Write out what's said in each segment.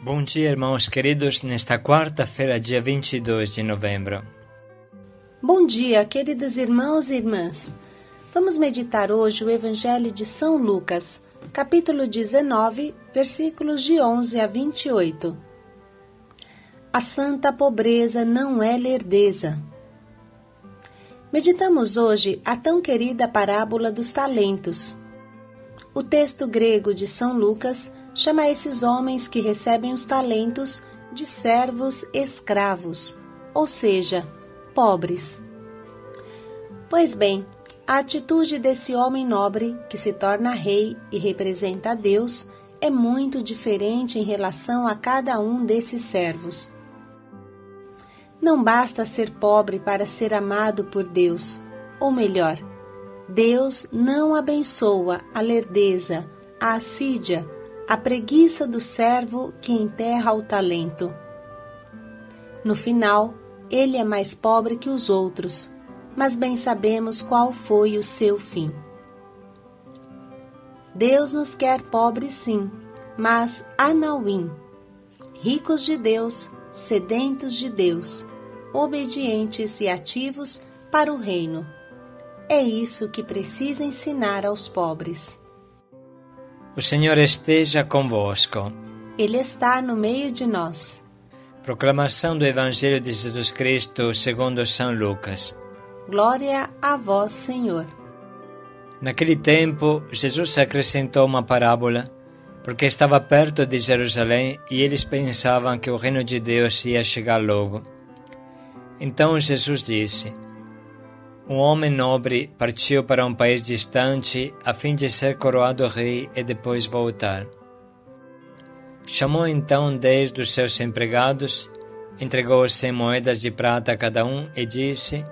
Bom dia, irmãos queridos, nesta quarta-feira, dia 22 de novembro. Bom dia, queridos irmãos e irmãs. Vamos meditar hoje o Evangelho de São Lucas, capítulo 19, versículos de 11 a 28. A santa pobreza não é lerdeza. Meditamos hoje a tão querida parábola dos talentos. O texto grego de São Lucas chama esses homens que recebem os talentos de servos escravos, ou seja, pobres. Pois bem, a atitude desse homem nobre, que se torna rei e representa a Deus, é muito diferente em relação a cada um desses servos. Não basta ser pobre para ser amado por Deus, ou melhor, Deus não abençoa a lerdeza, a assídia, a preguiça do servo que enterra o talento. No final, ele é mais pobre que os outros, mas bem sabemos qual foi o seu fim. Deus nos quer pobres sim, mas anauim, ricos de Deus, sedentos de Deus, obedientes e ativos para o reino. É isso que precisa ensinar aos pobres. O Senhor esteja convosco. Ele está no meio de nós. Proclamação do Evangelho de Jesus Cristo segundo São Lucas. Glória a vós, Senhor. Naquele tempo, Jesus acrescentou uma parábola, porque estava perto de Jerusalém e eles pensavam que o reino de Deus ia chegar logo. Então Jesus disse: Um homem nobre partiu para um país distante a fim de ser coroado rei e depois voltar. Chamou então 10 dos seus empregados, entregou 100 moedas de prata a cada um e disse: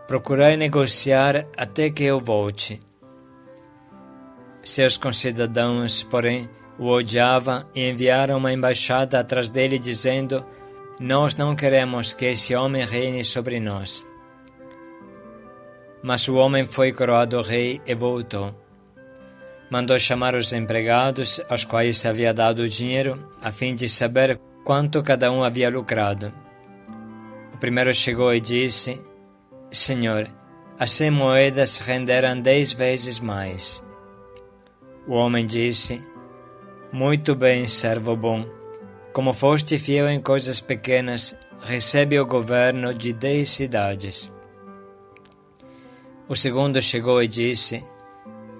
Procurai negociar até que eu volte. Seus concidadãos, porém, o odiavam e enviaram uma embaixada atrás dele dizendo: Nós não queremos que esse homem reine sobre nós. Mas o homem foi coroado rei e voltou. Mandou chamar os empregados, aos quais havia dado o dinheiro, a fim de saber quanto cada um havia lucrado. O primeiro chegou e disse: Senhor, as 100 moedas renderam 10 vezes mais. O homem disse: Muito bem, servo bom. Como foste fiel em coisas pequenas, recebe o governo de 10 cidades. O segundo chegou e disse: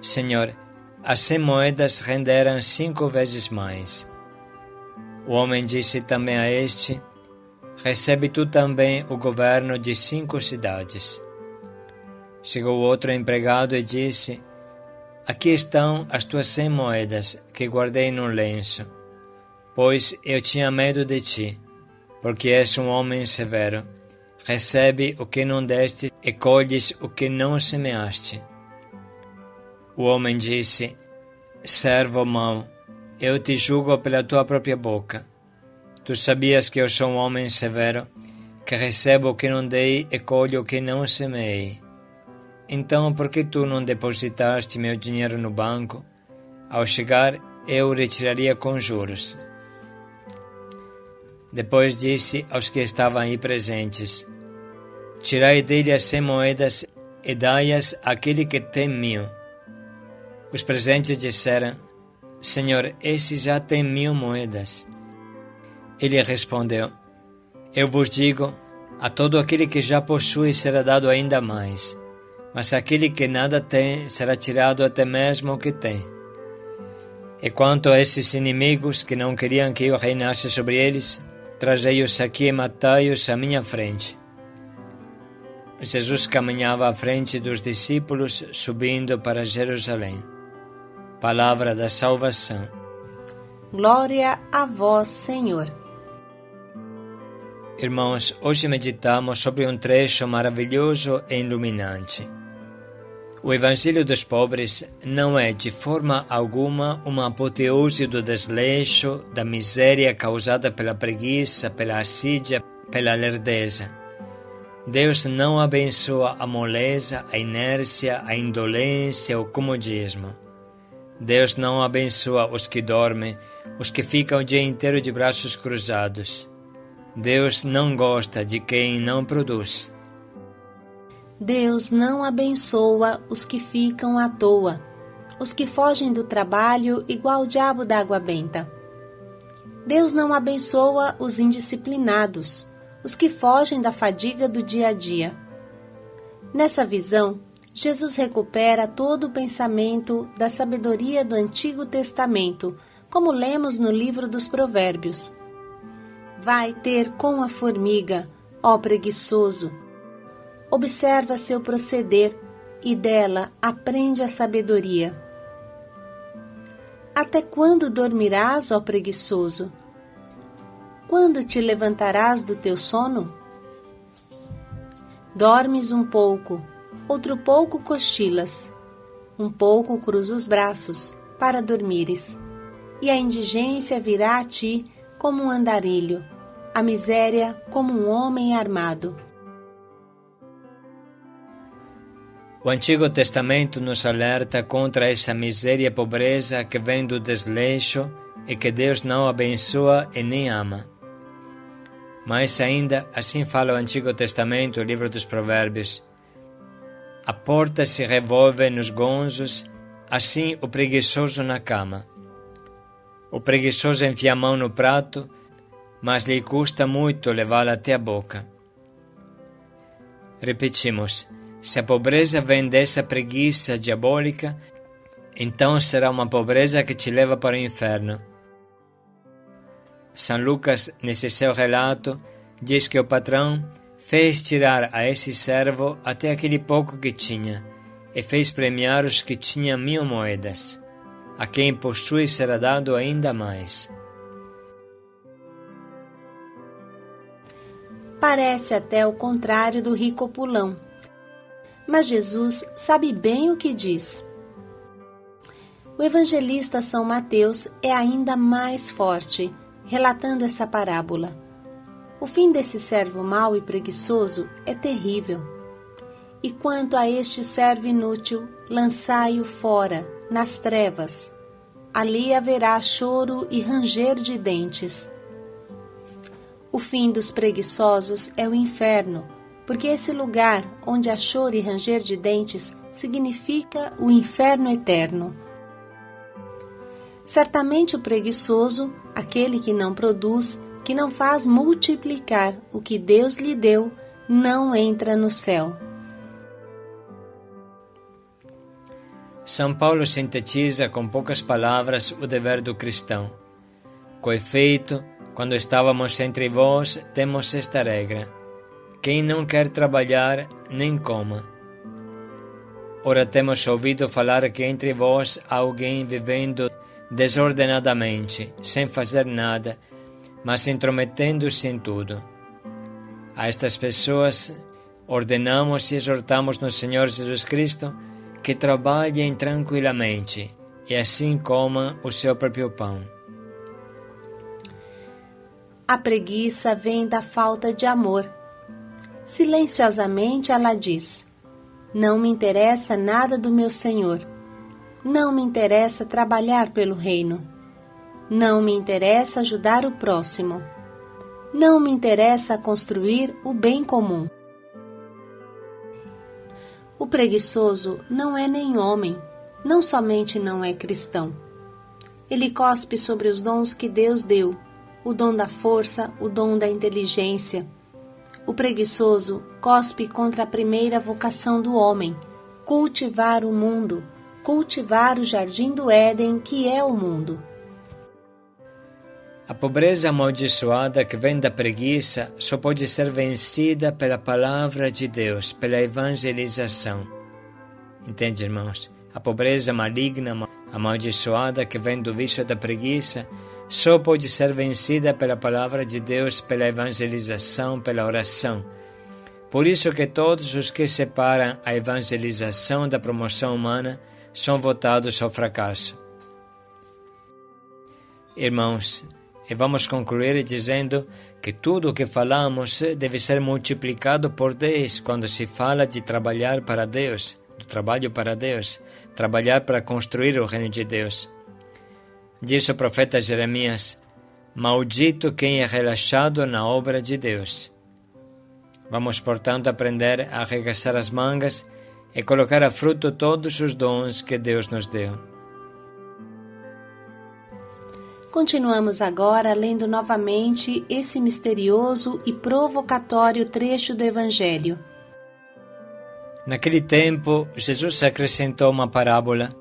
Senhor, as 100 moedas renderam 5 vezes mais. O homem disse também a este: Recebe tu também o governo de 5 cidades. Chegou outro empregado e disse: Aqui estão as tuas 100 moedas que guardei num lenço, pois eu tinha medo de ti, porque és um homem severo. Recebe o que não deste e colhes o que não semeaste. O homem disse: Servo mau, eu te julgo pela tua própria boca. Tu sabias que eu sou um homem severo, que recebo o que não dei e colho o que não semeei. Então, por que tu não depositaste meu dinheiro no banco? Ao chegar, eu o retiraria com juros. Depois disse aos que estavam aí presentes: Tirai dele as 100 moedas e dai-as àquele que tem 1000. Os presentes disseram: Senhor, esse já tem 1000 moedas. Ele respondeu: Eu vos digo, a todo aquele que já possui será dado ainda mais, mas aquele que nada tem será tirado até mesmo o que tem. E quanto a esses inimigos que não queriam que eu reinasse sobre eles, trazei-os aqui e matai-os à minha frente. Jesus caminhava à frente dos discípulos, subindo para Jerusalém. Palavra da salvação. Glória a vós, Senhor. Irmãos, hoje meditamos sobre um trecho maravilhoso e iluminante. O Evangelho dos pobres não é de forma alguma uma apoteose do desleixo, da miséria causada pela preguiça, pela assídia, pela lerdeza. Deus não abençoa a moleza, a inércia, a indolência, o comodismo. Deus não abençoa os que dormem, os que ficam o dia inteiro de braços cruzados. Deus não gosta de quem não produz. Deus não abençoa os que ficam à toa, os que fogem do trabalho igual o diabo da água benta. Deus não abençoa os indisciplinados, os que fogem da fadiga do dia a dia. Nessa visão, Jesus recupera todo o pensamento da sabedoria do Antigo Testamento, como lemos no livro dos Provérbios. Vai ter com a formiga, ó preguiçoso. Observa seu proceder e dela aprende a sabedoria. Até quando dormirás, ó preguiçoso? Quando te levantarás do teu sono? Dormes um pouco, outro pouco cochilas, um pouco cruza os braços, para dormires, e a indigência virá a ti como um andarilho, a miséria como um homem armado. O Antigo Testamento nos alerta contra essa miséria e pobreza que vem do desleixo e que Deus não abençoa e nem ama. Mais ainda, assim fala o Antigo Testamento, o livro dos Provérbios: a porta se revolve nos gonzos, assim o preguiçoso na cama. O preguiçoso enfia a mão no prato, mas lhe custa muito levá-la até a boca. Repetimos: se a pobreza vem dessa preguiça diabólica, então será uma pobreza que te leva para o inferno. São Lucas, nesse seu relato, diz que o patrão fez tirar a esse servo até aquele pouco que tinha, e fez premiar os que tinham 1000 moedas. A quem possui será dado ainda mais. Parece até o contrário do rico opulão. Mas Jesus sabe bem o que diz. O evangelista São Mateus é ainda mais forte, relatando essa parábola. O fim desse servo mau e preguiçoso é terrível. E quanto a este servo inútil, lançai-o fora, nas trevas. Ali haverá choro e ranger de dentes. O fim dos preguiçosos é o inferno, porque esse lugar onde há choro e ranger de dentes significa o inferno eterno. Certamente o preguiçoso, aquele que não produz, que não faz multiplicar o que Deus lhe deu, não entra no céu. São Paulo sintetiza com poucas palavras o dever do cristão. Com efeito, quando estávamos entre vós, temos esta regra: quem não quer trabalhar, nem coma. Ora, temos ouvido falar que entre vós há alguém vivendo desordenadamente, sem fazer nada, mas intrometendo-se em tudo. A estas pessoas ordenamos e exortamos no Senhor Jesus Cristo que trabalhem tranquilamente e assim comam o seu próprio pão. A preguiça vem da falta de amor. Silenciosamente ela diz: não me interessa nada do meu Senhor. Não me interessa trabalhar pelo reino. Não me interessa ajudar o próximo. Não me interessa construir o bem comum. O preguiçoso não é nem homem, não somente não é cristão. Ele cospe sobre os dons que Deus deu, o dom da força, o dom da inteligência. O preguiçoso cospe contra a primeira vocação do homem, cultivar o mundo, cultivar o jardim do Éden, que é o mundo. A pobreza amaldiçoada que vem da preguiça só pode ser vencida pela palavra de Deus, pela evangelização. Entende, irmãos? A pobreza maligna, amaldiçoada que vem do vício da preguiça só pode ser vencida pela palavra de Deus, pela evangelização, pela oração. Por isso que todos os que separam a evangelização da promoção humana são votados ao fracasso. Irmãos, e vamos concluir dizendo que tudo o que falamos deve ser multiplicado por 10 quando se fala de trabalhar para Deus, do trabalho para Deus, trabalhar para construir o reino de Deus. Diz o profeta Jeremias: maldito quem é relaxado na obra de Deus. Vamos, portanto, aprender a arregaçar as mangas e colocar a fruto todos os dons que Deus nos deu. Continuamos agora lendo novamente esse misterioso e provocatório trecho do Evangelho. Naquele tempo, Jesus acrescentou uma parábola,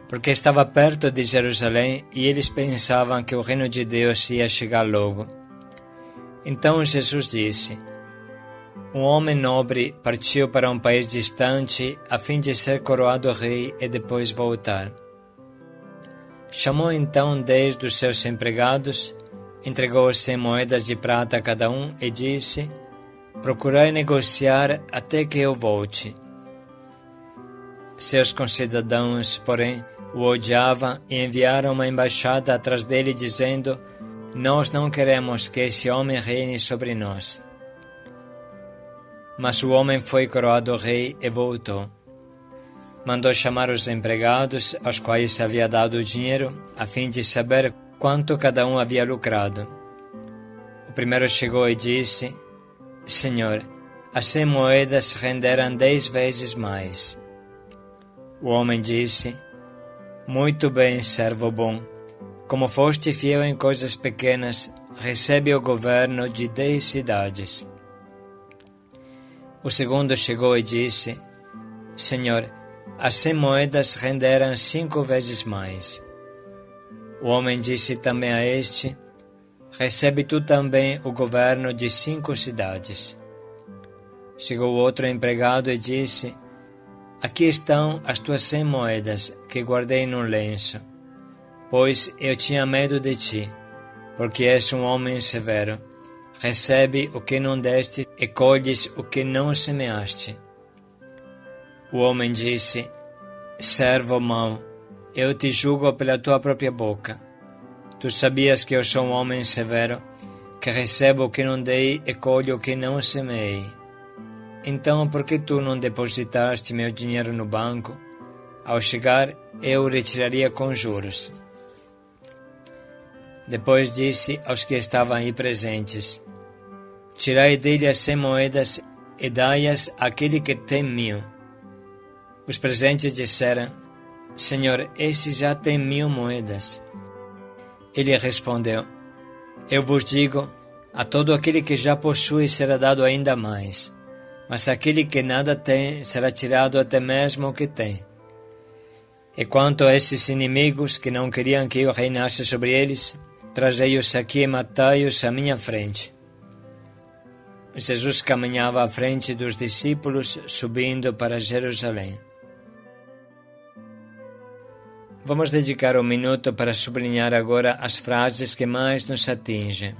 porque estava perto de Jerusalém e eles pensavam que o reino de Deus ia chegar logo. Então Jesus disse: um homem nobre partiu para um país distante a fim de ser coroado rei e depois voltar. Chamou então 10 dos seus empregados, entregou 100 moedas de prata a cada um e disse: procurai negociar até que eu volte. Seus concidadãos, porém, o odiavam e enviaram uma embaixada atrás dele dizendo: nós não queremos que esse homem reine sobre nós. Mas o homem foi coroado rei e voltou. Mandou chamar os empregados, aos quais havia dado o dinheiro, a fim de saber quanto cada um havia lucrado. O primeiro chegou e disse: Senhor, as 100 moedas renderam 10 vezes mais. O homem disse: muito bem, servo bom. Como foste fiel em coisas pequenas, recebe o governo de 10 cidades. O segundo chegou e disse: Senhor, as 100 moedas renderam 5 vezes mais. O homem disse também a este: recebe tu também o governo de 5 cidades. Chegou outro empregado e disse: aqui estão as tuas 100 moedas que guardei num lenço, pois eu tinha medo de ti, porque és um homem severo. Recebe o que não deste e colhes o que não semeaste. O homem disse: servo mau, eu te julgo pela tua própria boca. Tu sabias que eu sou um homem severo, que recebo o que não dei e colho o que não semeei. Então, por que tu não depositaste meu dinheiro no banco? Ao chegar, eu o retiraria com juros. Depois disse aos que estavam aí presentes: tirai dele as 100 moedas e dai-as àquele que tem 1000. Os presentes disseram: Senhor, esse já tem 1000 moedas. Ele respondeu: eu vos digo, a todo aquele que já possui será dado ainda mais, mas aquele que nada tem será tirado até mesmo o que tem. E quanto a esses inimigos que não queriam que eu reinasse sobre eles, trazei-os aqui e matai-os à minha frente. Jesus caminhava à frente dos discípulos, subindo para Jerusalém. Vamos dedicar um minuto para sublinhar agora as frases que mais nos atingem.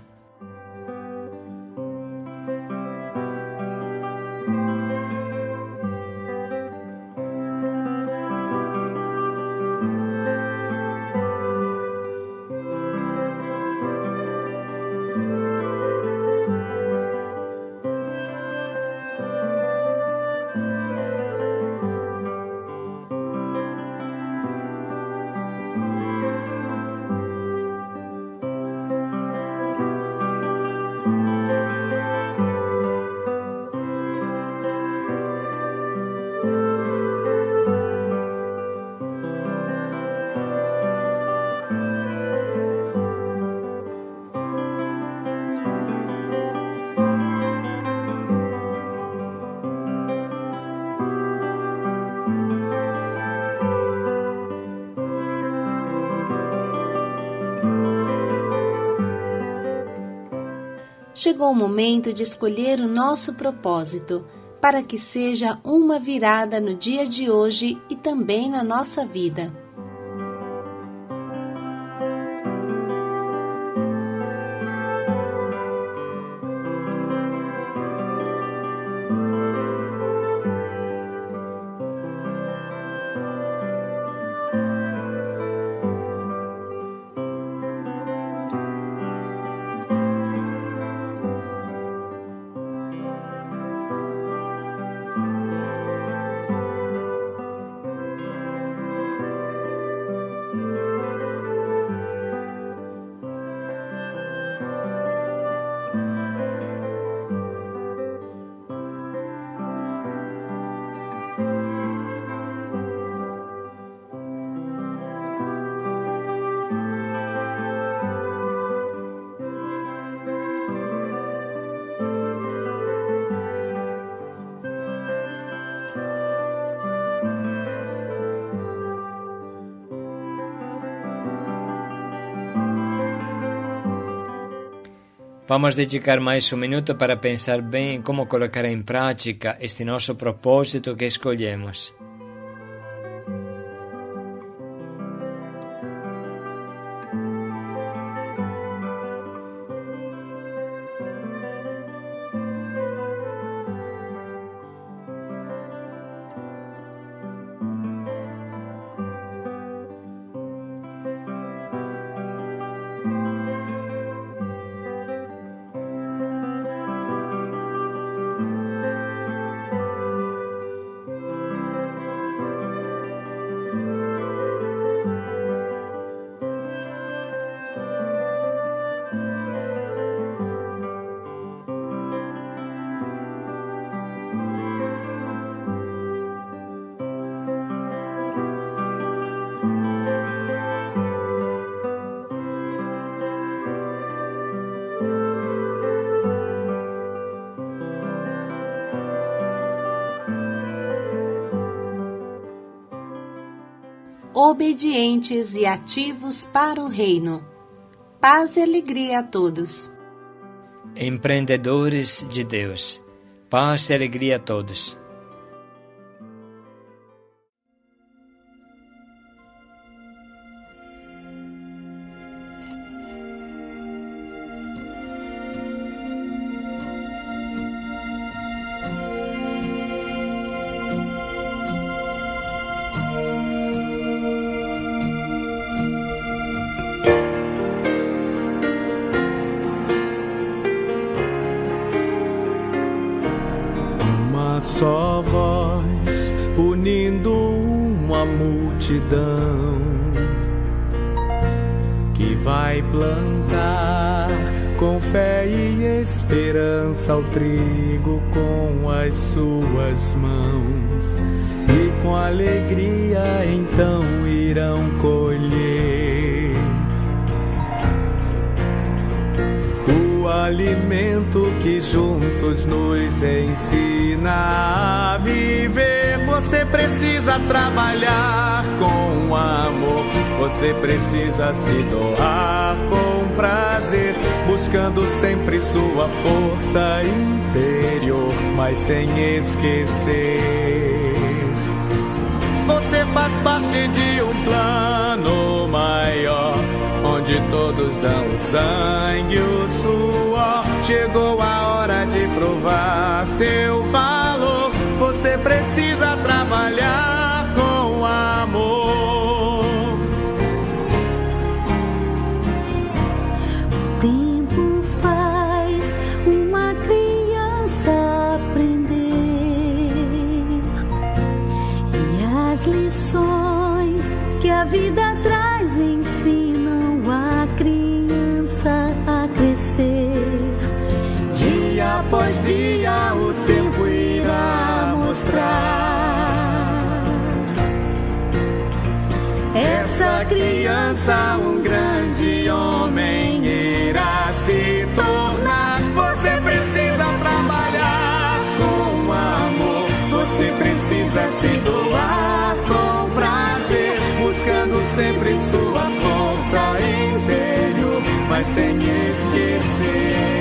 Chegou o momento de escolher o nosso propósito, para que seja uma virada no dia de hoje e também na nossa vida. Vamos dedicar mais um minuto para pensar bem em como colocar em prática este nosso propósito que escolhemos. Obedientes e ativos para o reino. Paz e alegria a todos. Empreendedores de Deus. Paz e alegria a todos. Só voz unindo uma multidão que vai plantar com fé e esperança o trigo com as suas mãos, e com alegria então irão colher o alimento que juntos nos ensina a viver. Você precisa trabalhar com amor, você precisa se doar com prazer, buscando sempre sua força interior, mas sem esquecer. Você faz parte de um plano maior, onde todos dão o sangue, o suor. Chegou a hora de provar seu valor. Você precisa trabalhar com amor. O tempo faz uma criança aprender, e as lições que a vida traz ensinam a criança a crescer. Dia após dia o tempo irá mostrar essa criança um grande homem irá se tornar. Você precisa trabalhar com amor, você precisa se doar com prazer, buscando sempre sua força interior, mas sem esquecer.